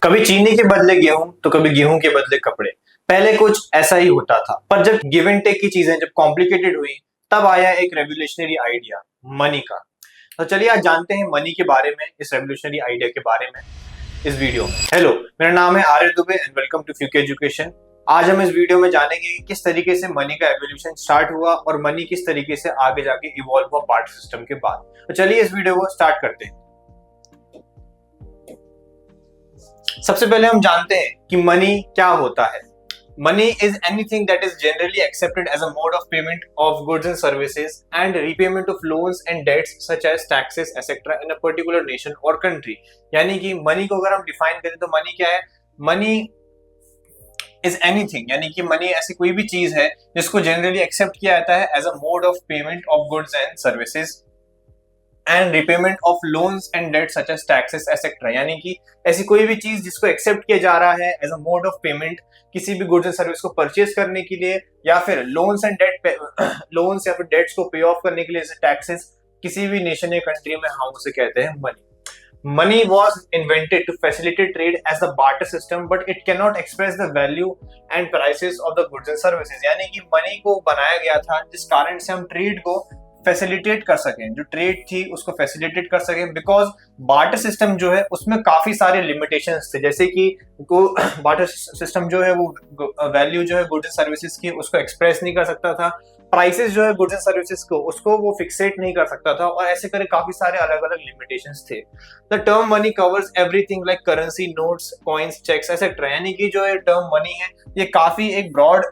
कभी चीनी के बदले गेहूं तो कभी गेहूं के बदले कपड़े। पहले कुछ ऐसा ही होता था, पर जब गिव एंड टेक की चीजें जब कॉम्प्लिकेटेड हुई तब आया एक रेवोल्यूशनरी आइडिया, मनी का। तो चलिए आज जानते हैं मनी के बारे में, इस रेवोल्यूशनरी आइडिया के बारे में इस वीडियो में। हेलो, मेरा नाम है Arya Dubey and welcome to फ्यूके एजुकेशन। आज हम इस वीडियो में जानेंगे कि किस तरीके से मनी का एवोल्यूशन स्टार्ट हुआ और मनी किस तरीके से आगे जाके इवॉल्व हुआ बार्टर सिस्टम के बाद। तो चलिए इस वीडियो को स्टार्ट करते हैं। सबसे पहले हम जानते हैं कि मनी क्या होता है। Money is anything that is generally accepted as a mode of payment of goods and services and repayment of loans and debts such as taxes etcetera in a particular nation or country. यानी कि money को अगर हम define करें तो money क्या है? Money is anything, यानी कि मनी ऐसी कोई भी चीज है जिसको जनरली एक्सेप्ट किया जाता है as a mode of payment of goods and services and repayment of loans and debt such as taxes etcetera. यानी कि ऐसी कोई भी चीज जिसको एक्सेप्ट किया जा रहा है as a mode of payment किसी भी गुड्स एंड सर्विस को परचेज करने के लिए, या फिर लोन्स एंड डेट लोन्स या फिर डेट्स को पे ऑफ करने के लिए, जैसे टैक्सेस किसी भी नेशन या कंट्री में, हम उसे कहते हैं money. Money was invented to facilitate trade as the barter system, but it cannot express the value and prices of the goods and services। यानी कि मनी को बनाया गया था जिस कारण से हम ट्रेड को फैसिलिटेट कर सकें, जो ट्रेड थी उसको फैसिलिटेट कर सकें। बिकॉज बार्टर सिस्टम जो है उसमें काफी सारे लिमिटेशंस थे, जैसे कि बार्टर सिस्टम जो है वो वैल्यू जो है गुड्स एंड सर्विसेज की उसको एक्सप्रेस नहीं कर सकता था, प्राइसेस जो है गुड्स एंड सर्विसेज को उसको वो फिक्सेट नहीं कर सकता था, और ऐसे करे काफी सारे अलग अलग लिमिटेशंस थे। The term money covers everything like currency, notes, coins, cheques etcetera. यानी कि जो है टर्म मनी है ये काफी एक ब्रॉड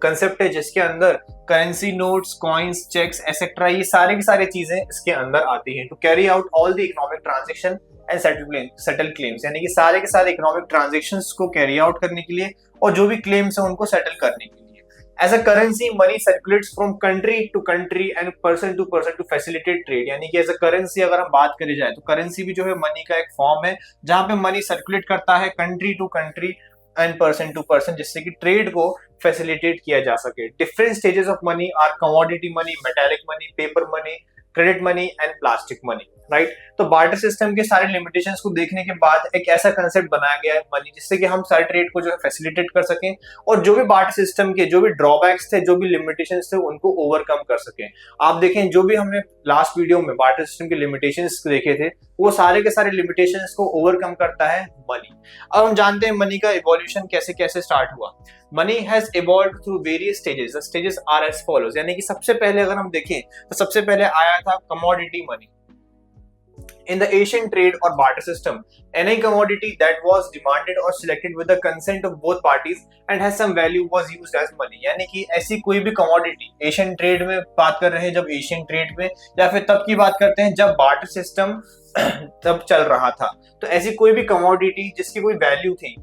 कंसेप्ट है जिसके अंदर currency, notes, coins, cheques etcetera ये सारे की सारी चीजें इसके अंदर आती हैं to carry out all the economic transaction and settle claims. यानी कि सारे के सारे इकोनॉमिक ट्रांजेक्शंस को कैरी आउट करने के लिए और जो भी क्लेम्स है उनको सेटल करने के लिए। As a currency money circulates from country to country and person to facilitate trade. यानी कि एज अ करेंसी अगर हम बात करी जाए तो करेंसी भी जो है मनी का एक फॉर्म है जहां पे मनी सर्कुलेट करता है country to country and person to person, जिससे कि ट्रेड को फैसिलिटेट किया जा सके। Different stages of money are commodity money, metallic money, paper money, credit money and plastic money, right. तो बार्टर सिस्टम के सारे लिमिटेशंस को देखने के बाद एक ऐसा कंसेप्ट बनाया गया है मनी जिससे कि हम सारे ट्रेड को जो है फैसिलिटेट कर सकें और जो भी बार्टर सिस्टम के जो भी ड्रॉबैक्स थे, जो भी लिमिटेशंस थे उनको ओवरकम कर सकें। आप देखें जो भी हमने लास्ट वीडियो में बार्टर सिस्टम के लिमिटेशंस देखे थे वो सारे के सारे लिमिटेशंस को ओवरकम करता है मनी। अब हम जानते हैं मनी का इवोल्यूशन कैसे कैसे स्टार्ट हुआ। Money has evolved through various stages. The stages are as follows. यानी कि सबसे पहले अगर हम देखें तो सबसे पहले आया था commodity money. In the Asian trade or barter system, any commodity that was demanded or selected with the consent of both parties and has some value was used as money। यानी कि ऐसी कोई भी commodity, एशियन ट्रेड में बात कर रहे हैं जब एशियन ट्रेड में, या फिर तब की बात करते हैं जब बार्टर सिस्टम तब चल रहा था, तो ऐसी कोई भी कमोडिटी जिसकी कोई वैल्यू थी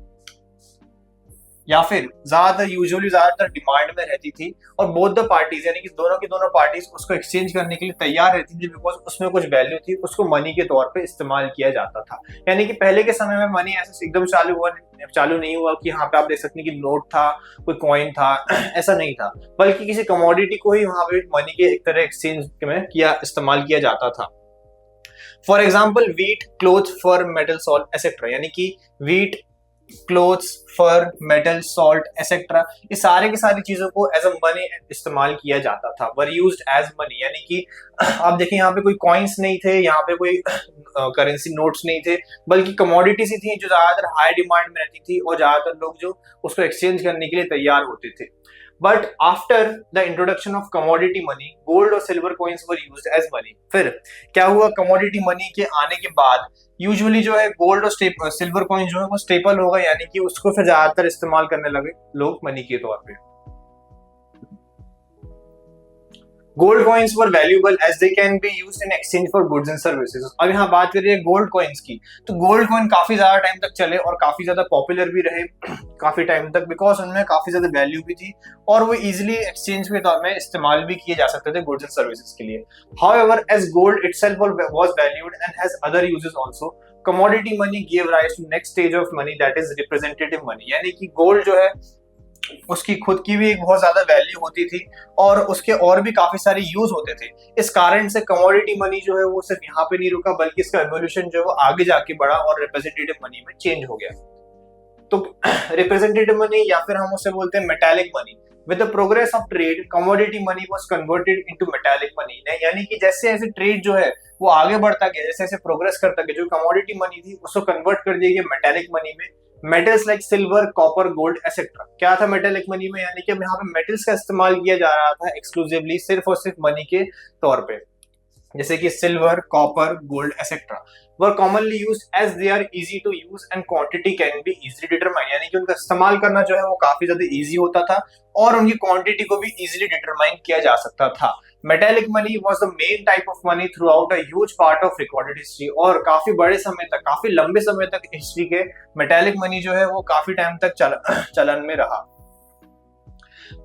या फिर ज्यादातर डिमांड में रहती थी और बोथ द पार्टीज यानी कि दोनों की दोनों पार्टीज उसको एक्सचेंज करने के लिए तैयार रहती थी, बिकॉज उसमें कुछ वैल्यू थी, उसको मनी के तौर पे इस्तेमाल किया जाता था। यानी कि पहले के समय में मनी ऐसे एकदम चालू नहीं हुआ कि यहाँ पे आप देख सकते हैं कि नोट था, कोई कॉइन था ऐसा नहीं था, बल्कि किसी कमोडिटी को ही वहां पे मनी के एक तरह एक्सचेंज में इस्तेमाल किया जाता था। For example wheat, cloth, fur, metal, salt etcetera. यानी कि wheat, cloths, fur, metal, salt etcetera ये सारे की सारी चीजों को एज अ मनी इस्तेमाल किया जाता था, वर यूज्ड एज मनी। यानी कि आप देखें यहाँ पे कोई कॉइन्स नहीं थे, यहाँ पे कोई करेंसी नोट्स नहीं थे, बल्कि कमोडिटीज ही थी जो ज्यादातर हाई डिमांड में रहती थी और ज्यादातर लोग जो उसको एक्सचेंज करने के लिए तैयार होते थे। But after the introduction of commodity money, gold और silver coins were used as money. फिर क्या हुआ, कमोडिटी मनी के आने के बाद यूजुअली जो है गोल्ड और सिल्वर कॉइन जो है वो स्टेपल होगा, यानी कि उसको फिर ज्यादातर इस्तेमाल करने लगे लोग मनी के तौर पे। Gold coins were valuable as they can be used in exchange for goods and services. अब यहाँ बात करिए गोल्ड कॉइन्स की, तो गोल्ड कॉइन काफी ज्यादा टाइम तक चले और काफी ज्यादा पॉपुलर भी रहे काफी टाइम तक, बिकॉज उनमें काफी ज्यादा वैल्यू भी थी और वो इजिली एक्सचेंज के तौर में इस्तेमाल भी किए जा सकते थे गुड्स एंड सर्विसेज के लिए। However as gold itself was valued and has other uses also, commodity money give rise to next stage of money that is representative money. यानी कि गोल्ड जो है उसकी खुद की भी एक बहुत ज्यादा वैल्यू होती थी और उसके और भी काफी सारे यूज होते थे। इस कारण से कमोडिटी मनी जो है वो सिर्फ यहाँ पे नहीं रुका, बल्कि इसका एवोल्यूशन जो है वो आगे जाके बढ़ा और रिप्रेजेंटेटिव मनी में चेंज हो गया। तो रिप्रेजेंटेटिव मनी या फिर हम उसे बोलते हैं metallic money. With the progress of trade commodity money was converted into metallic money, यानी कि जैसे जैसे ट्रेड जो है वो आगे बढ़ता गया, जैसे जैसे प्रोग्रेस करता गया, जो कमोडिटी मनी थी उसको कन्वर्ट कर दिया गया मेटालिक मनी में। Metals like silver, copper, gold etcetera. क्या था मेटालिक मनी में, यानी कि अब यहाँ पे मेटल्स का इस्तेमाल किया जा रहा था एक्सक्लूसिवली सिर्फ और सिर्फ मनी के तौर पे, जैसे कि silver, copper, gold etcetera were commonly used as they are easy to use and quantity can be easily determine, यानी कि उनका इस्तेमाल करना जो है वो काफी ज्यादा इजी होता था और उनकी क्वांटिटी को भी इजीली डिटरमाइन किया जा सकता था। Metallic money was the main type of money through out a huge part of recorded history, और काफी बड़े समय तक, काफी लंबे समय तक हिस्ट्री के मेटालिक मनी जो है वो काफी टाइम तक चलन में रहा।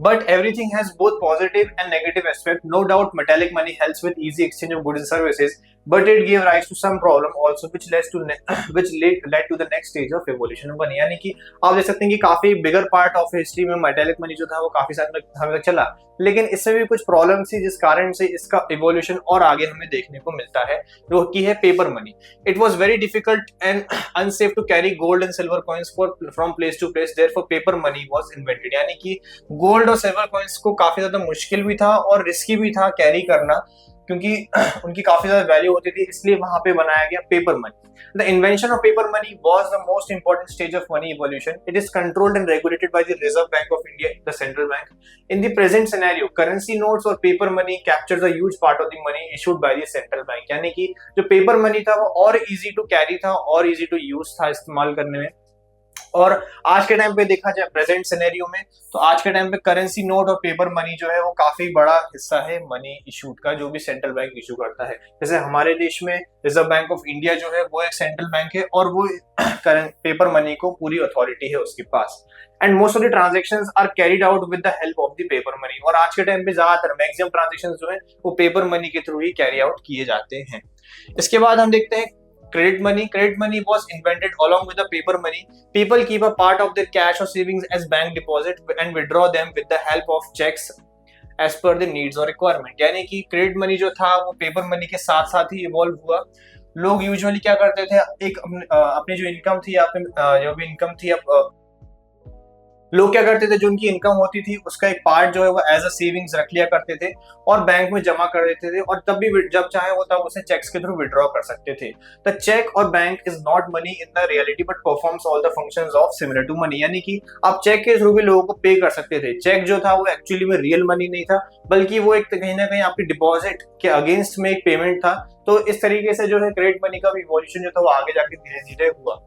But everything has both positive and negative aspect. No doubt, metallic money helps with easy exchange of goods and services, but it gave rise to some problem also, which led to led to the next stage of evolution of money. यानी कि आप देख सकते हैं कि काफी बिगर part of history में metallic money जो था वो काफी समय तक चला, लेकिन इसमें भी कुछ प्रॉब्लम थी जिस कारण से इसका इवोल्यूशन और आगे हमें देखने को मिलता है, जो कि है paper money. It was very difficult and unsafe to carry gold and silver coins from place to place, therefore paper money was invented. यानी कि गोल्ड और सिल्वर कॉइन्स को काफी ज्यादा मुश्किल भी था और रिस्की भी था कैरी करना, क्योंकि उनकी काफी ज्यादा वैल्यू होती थी, इसलिए वहां पे बनाया गया paper money. The invention of paper money was the most important stage of money evolution. It is controlled and regulated by the Reserve Bank of India, the central bank. In the present scenario, currency notes or paper money captures a huge part of the money issued by the central bank. यानी कि जो paper money था वो और easy to carry था और easy to use था इस्तेमाल करने में। और आज के टाइम पे देखा जाए प्रेजेंट सिनेरियो में, तो आज के टाइम पे करेंसी नोट और पेपर मनी जो है वो काफी बड़ा हिस्सा है मनी इशूड का, जो भी सेंट्रल बैंक इशू करता है। जैसे हमारे देश में रिजर्व बैंक ऑफ इंडिया जो है वो एक सेंट्रल बैंक है और वो पेपर मनी को पूरी अथॉरिटी है उसके पास। And most of the transactions are carried out with the help of the paper money, और आज के टाइम पे ज्यादातर मैक्सिमम ट्रांजेक्शंस जो है वो पेपर मनी के थ्रू ही कैरी आउट किए जाते हैं। इसके बाद हम देखते हैं credit money. Credit money was invented along with the paper money. People keep a part of their cash or savings as bank deposit and withdraw them with the help of checks as per the needs or requirement. यानी कि credit money जो था वो paper money के साथ साथ ही evolve हुआ। लोग यूजुअली क्या करते थे, एक अपनी जो इनकम थी या जो भी इनकम थी, लोग क्या करते थे, जो उनकी इनकम होती थी उसका एक पार्ट जो है वो एज अ सेविंग्स रख लिया करते थे और बैंक में जमा कर देते थे, और तब भी जब चाहे वो तब उसे चेक्स के थ्रू विड्रॉ कर सकते थे। The cheque or bank is not money in the reality but performs all the functions of similar to money, यानी कि आप चेक के थ्रू भी लोगों को पे कर सकते थे। चेक जो था वो एक्चुअली में रियल मनी नहीं था, बल्कि वो एक कहीं ना कहीं आपकी डिपॉजिट के अगेंस्ट में एक पेमेंट था। तो इस तरीके से जो है क्रेडिट मनी का भी इवोल्यूशन जो था वो आगे जाके धीरे धीरे हुआ।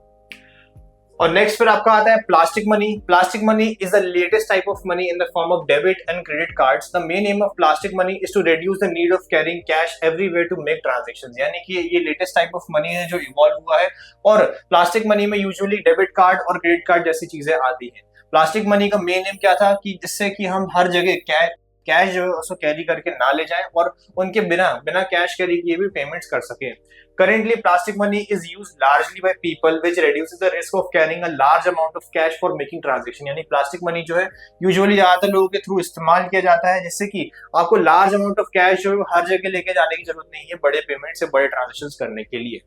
और नेक्स्ट फिर आपका आता है plastic money. Plastic money is the latest type of money in the form of debit and credit cards. The main aim of plastic money is to reduce the need of carrying cash everywhere to make transactions, यानी कि ये latest type of money है जो evolve हुआ है, और plastic money में usually debit card और क्रेडिट कार्ड जैसी चीजें आती हैं। प्लास्टिक मनी का मेन एम क्या था कि जिससे कि हम हर जगह कैश जो है उसको कैरी करके ना ले जाएं और उनके बिना कैश कैरी किए भी पेमेंट्स कर सकें। Currently, plastic money is used largely by people, which reduces the risk of carrying a large amount of cash for making transaction. यानी प्लास्टिक मनी जो है यूजुअली ज्यादातर लोगों के थ्रू इस्तेमाल किया जाता है, जिससे कि आपको लार्ज अमाउंट ऑफ कैश जो है हर जगह लेके जाने की जरूरत नहीं है बड़े पेमेंट से बड़े ट्रांजेक्शन करने के लिए।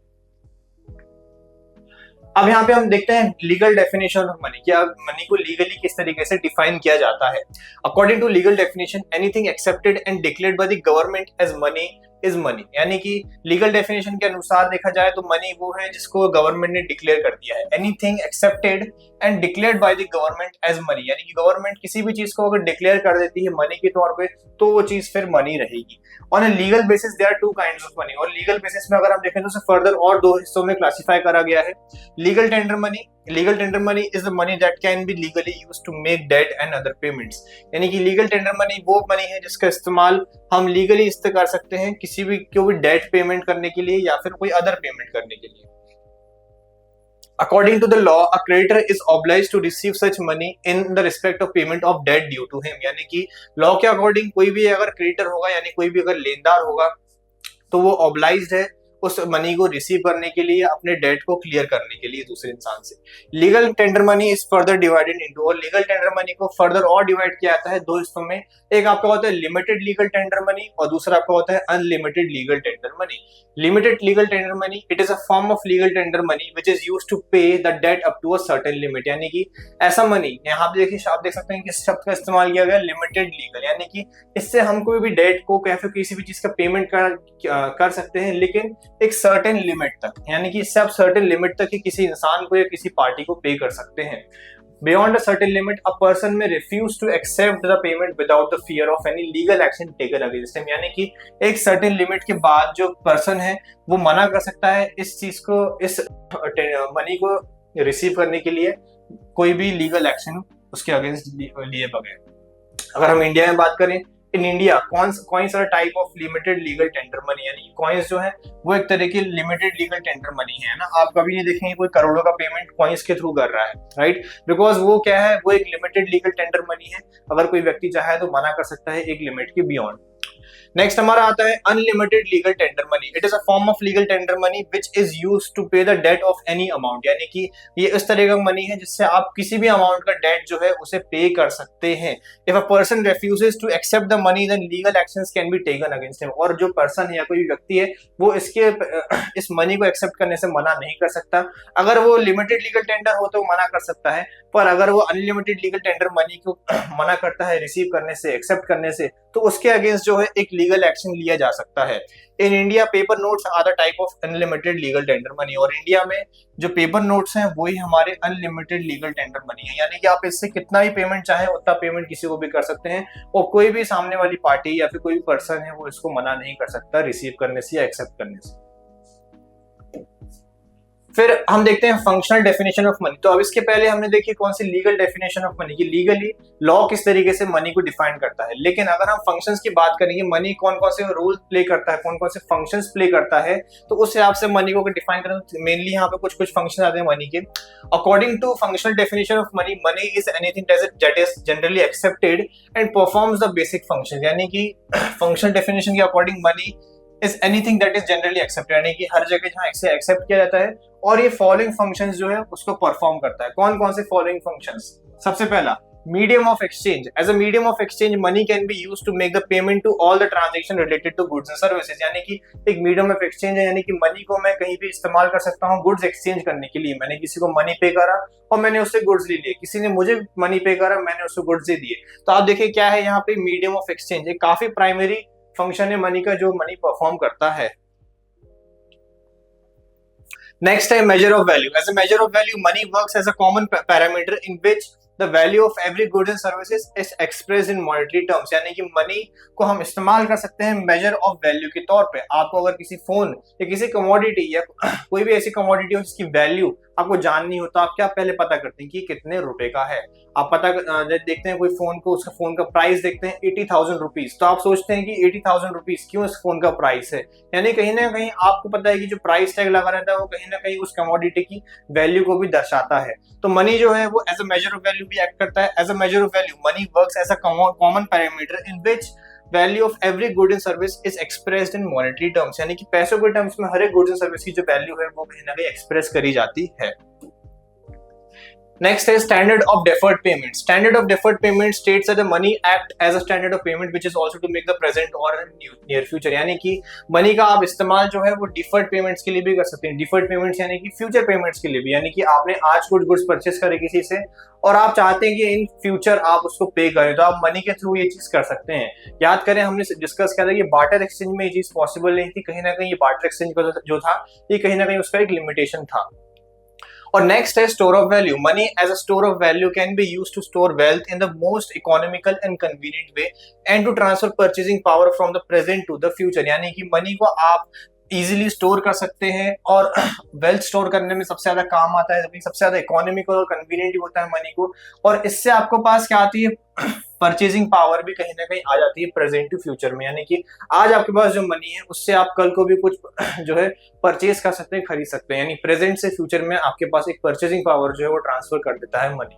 अब यहाँ पे हम देखते हैं लीगल डेफिनेशन ऑफ मनी, क्या मनी को लीगली किस तरीके से डिफाइन किया जाता है। According to legal definition, anything accepted and declared by the government as money is money, यानी कि लीगल डेफिनेशन के अनुसार देखा जाए तो मनी वो है जिसको गवर्नमेंट ने डिक्लेयर कर दिया है। Anything accepted and declared by the government as money, यानी कि गवर्नमेंट किसी भी चीज को अगर डिक्लेयर कर देती है मनी के तौर पे तो वो चीज फिर मनी रहेगी। On a legal basis there are two kinds of money, और लीगल बेसिस में अगर हम देखें तो उसे फर्दर और दो हिस्सों में क्लासिफाई करा गया है। Legal tender money. Legal tender money is the money that can be legally used to make debt and other payments, यानी कि लीगल टेंडर मनी वो मनी है जिसका इस्तेमाल हम लीगली इस्तेमाल कर सकते हैं किसी भी कोई डेट पेमेंट करने के लिए या फिर कोई अदर पेमेंट करने के लिए। According to the law, a creditor is obliged to receive such money in the respect of payment of debt due to him, यानी कि लॉ के अकॉर्डिंग कोई भी अगर क्रेडिटर होगा यानी कोई भी अगर लेनदार होगा तो वो ऑब्लाइज्ड है उस मनी को रिसीव करने के लिए, अपने डेट को क्लियर करने के लिए दूसरे इंसान से। Legal tender money is further divided into, और लीगल टेंडर मनी को फर्दर और डिवाइड किया जाता है दो हिस्सों में। एक आपका होता है लिमिटेड लीगल टेंडर मनी और दूसरा आपका होता है unlimited legal tender money. Limited legal tender money it is a form of legal tender money which is used to pay the debt up to a certain limit, यानी कि ऐसा money, यहाँ पे देखिए आप देख सकते हैं कि इस शब्द का इस्तेमाल किया गया लिमिटेड लीगल, यानी कि इससे हम कोई भी डेट को या फिर किसी भी चीज का पेमेंट कर सकते हैं, लेकिन एक सर्टेन लिमिट तक, यानी कि इससे आप सर्टेन लिमिट तक ही किसी इंसान को या किसी पार्टी को पे कर सकते हैं। Beyond a certain limit, a person may refuse to accept the payment without the fear of any legal action taken against him, यानी कि एक सर्टेन लिमिट के बाद जो पर्सन है वो मना कर सकता है इस चीज को, इस मनी को रिसीव करने के लिए कोई भी लीगल एक्शन उसके अगेंस्ट लिए बगैर। अगर हम इंडिया में बात करें, in India coins are type of limited legal tender money, यानी कॉइन्स जो है वो एक तरह की लिमिटेड लीगल टेंडर मनी है ना। आप कभी नहीं देखेंगे कोई करोड़ों का पेमेंट कॉइन्स के थ्रू कर रहा है, राइट, बिकॉज वो क्या है, वो एक लिमिटेड लीगल टेंडर मनी है। अगर कोई व्यक्ति चाहे तो मना कर सकता है एक लिमिट के बियॉन्ड। नेक्स्ट हमारा आता है unlimited legal tender money. It is a form of legal tender money which is used to pay the debt of any amount, यानी कि ये इस तरह का मनी है जिससे आप किसी भी अमाउंट का डेट जो है उसे पे कर सकते हैं। If a person refuses to accept the money then legal actions can be taken against him, और जो पर्सन है या कोई व्यक्ति है वो इस मनी को एक्सेप्ट करने से मना नहीं कर सकता। अगर वो लिमिटेड लीगल टेंडर हो तो मना कर सकता है, पर अगर वो अनलिमिटेड लीगल टेंडर मनी को मना करता है रिसीव करने से, एक्सेप्ट करने से, तो उसके अगेंस्ट जो है एक लीगल एक्शन लिया जा सकता है। In India paper notes are the type of unlimited legal tender money, और इंडिया में जो पेपर नोट्स हैं वही हमारे अनलिमिटेड लीगल टेंडर मनी है, यानी कि आप इससे कितना भी पेमेंट चाहे उतना पेमेंट किसी को भी कर सकते हैं और कोई भी सामने वाली पार्टी या फिर कोई भी पर्सन है वो इसको मना नहीं कर सकता रिसीव करने से या एक्सेप्ट करने से। फिर हम देखते हैं फंक्शनल डेफिनेशन ऑफ मनी। तो अब इसके पहले हमने देखी कौन सी लीगल डेफिनेशन ऑफ मनी की, लीगली लॉ किस तरीके से मनी को डिफाइन करता है। लेकिन अगर हम फंक्शंस की बात करेंगे, मनी कौन कौन से रोल प्ले करता है, कौन कौन से फंक्शंस प्ले करता है, तो उस हिसाब से मनी को डिफाइन करें तो मेनली यहाँ पे कुछ कुछ फंक्शन आते हैं मनी के। According to functional definition of money, money is anything that is generally accepted and performs the basic function, यानी कि फंक्शनल डेफिनेशन के according money is anything that is generally accepted, यानी कि हर जगह जहां इसे एक्सेप्ट किया जाता है और ये फॉलोइंग फंक्शंस जो है उसको परफॉर्म करता है। कौन कौन से फॉलोइंग फंक्शंस? सबसे पहला medium of exchange. As a medium of exchange money can be used to make the payment to all the transaction related to goods and services, यानी कि एक मीडियम ऑफ एक्सचेंज है, यानी कि मनी को मैं कहीं भी इस्तेमाल कर सकता हूँ गुड्स एक्सचेंज करने के लिए। मैंने किसी को मनी पे करा और मैंने उससे गुड्स ले लिए, किसी ने मुझे मनी पे करा, मैंने उससे गुड्स दे दिए। तो आप देखिए क्या है यहाँ पे मीडियम ऑफ एक्सचेंज, एक काफी प्राइमरी फंक्शन है मनी का जो मनी परफॉर्म करता है। Next है measure of value. As a measure of value, money works as a common parameter in which the value of every goods and services is expressed in monetary terms, यानी कि money को हम इस्तेमाल कर सकते हैं मेजर ऑफ वैल्यू के तौर पे। आपको अगर किसी फोन या किसी कमोडिटी या कोई भी ऐसी कमोडिटी हो जिसकी वैल्यू आपको जाननी हो तो आप क्या पहले पता करते हैं कि कितने रुपए का है। आप पता देखते हैं कोई फोन को, उसका फोन का प्राइस देखते हैं 80,000 रुपीज, तो आप सोचते हैं कि 80,000 रुपीज क्यों इस फोन का प्राइस है, यानी कहीं ना कहीं आपको पता है कि जो प्राइस टैग लगा रहता है वो कहीं ना कहीं उस कमोडिटी की वैल्यू को भी दर्शाता है। तो मनी जो है वो as a measure of value भी एक्ट करता है। As a measure of value money works as a common parameter in which value of every good and service is expressed in monetary terms, यानी कि पैसों के टर्म्स में हर एक goods and service की जो वैल्यू है वो कहीं ना कहीं एक्सप्रेस करी जाती है। Next is standard of deferred payment. Standard of deferred payment states that the money act as a standard of payment which is also to make the present or near future, यानी कि money का आप इस्तेमाल जो है वो deferred payments के लिए भी कर सकते हैं। डिफर्ड पेमेंट्स यानी कि फ्यूचर पेमेंट्स के लिए भी, यानी कि आपने आज कुछ गुड्स परचेस करे किसी से और आप चाहते हैं कि इन फ्यूचर आप उसको पे करें, तो आप मनी के थ्रू ये चीज कर सकते हैं। याद करें हमने डिस्कस किया था कि बार्टर एक्सचेंज में ये चीज पॉसिबल नहीं थी, कहीं ना कहीं ये बार्टर एक्सचेंज जो था ये कहीं ना कहीं उसका एक लिमिटेशन था। और नेक्स्ट है store of value. Money as a store of value can be used to store wealth in the most economical and convenient way and to transfer purchasing power from the present to the future, यानी कि money को आप easily store कर सकते हैं और wealth store करने में सबसे ज्यादा काम आता है, सबसे ज्यादा इकोनॉमिकल और कन्वीनियंट होता है मनी को, और इससे आपको पास क्या आती है परचेजिंग पावर भी कहीं ना कहीं आ जाती है प्रेजेंट टू फ्यूचर में, यानी कि आज आपके पास जो मनी है उससे आप कल को भी कुछ जो है परचेज कर सकते हैं, खरीद सकते हैं, यानी प्रेजेंट से फ्यूचर में आपके पास एक परचेजिंग पावर जो है वो ट्रांसफर कर देता है मनी।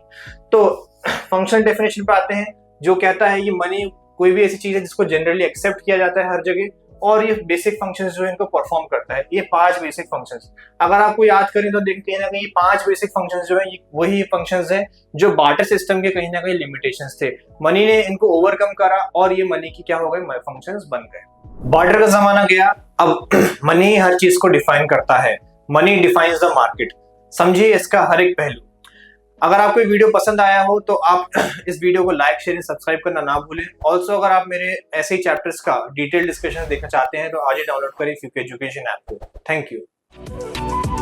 तो फंक्शनल डेफिनेशन पे आते हैं जो कहता है कि मनी कोई भी ऐसी चीज है जिसको जनरली एक्सेप्ट किया जाता है हर जगह, और ये बेसिक फंक्शंस जो है इनको परफॉर्म करता है। ये 5 बेसिक फंक्शंस, अगर आपको याद करें तो देखते हैं ना कि ये 5 बेसिक फंक्शंस जो है वही फंक्शंस है जो बार्टर सिस्टम के कहीं ना कहीं लिमिटेशंस थे। मनी ने इनको ओवरकम करा और ये मनी की क्या हो गए, फंक्शंस बन गए। बार्टर का जमाना गया, अब मनी हर चीज को डिफाइन करता है। Money defines the market. समझिए इसका हर एक पहलू। अगर आपको ये वीडियो पसंद आया हो तो आप इस वीडियो को लाइक, शेयर, सब्सक्राइब करना ना भूलें। ऑल्सो अगर आप मेरे ऐसे ही चैप्टर्स का डिटेल डिस्कशन देखना चाहते हैं तो आज ही डाउनलोड करें फ्यूके एजुकेशन ऐप को। Thank you.